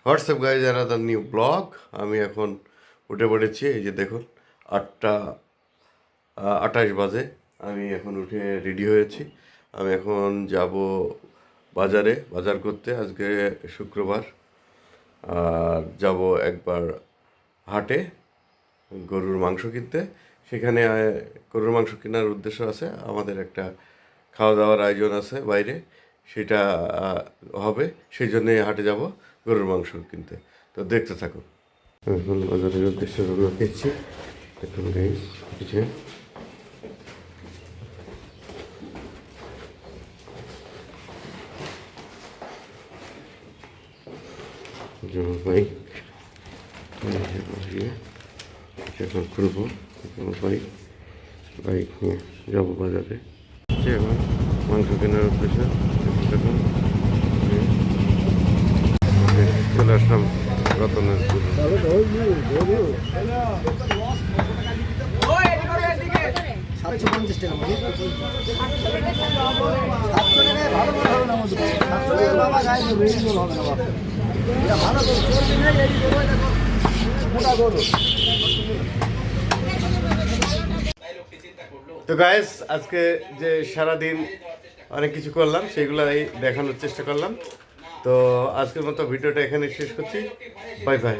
WhatsApp guys another new blog. আমি এখন উঠে পড়েছি, এই যে দেখুন 8:28 বাজে। আমি এখন উঠে রেডি হয়েছি। আমি এখন যাব বাজার করতে। আজকে শুক্রবার। আর যাব একবার হাটে গরুর মাংস কিনতে। সেখানে গরুর মাংস কেনার উদ্দেশ্য আছে, আমাদের একটা খাওয়া দাওয়ার আয়োজন আছে বাইরে, সেটা হবে। সেই জন্যে হাটে যাব গরুর মাংস কিনতে। তো দেখতে থাকুন। এখন বাজারের উদ্দেশ্যে রওনা দিচ্ছি। দেখুন গাইস, কিছু বাইক এখন খুলবো। বাইক নিয়ে যাবো বাজারে। এখন মাংস কেনার উদ্দেশ্যে দেখুন চলে আসলাম রতনের তো গাইস, আজকে যে সারাদিন অনেক কিছু করলাম সেগুলাই দেখানোর চেষ্টা করলাম। তো আজকের মতো ভিডিওটা এখানে শেষ করছি। Bye bye.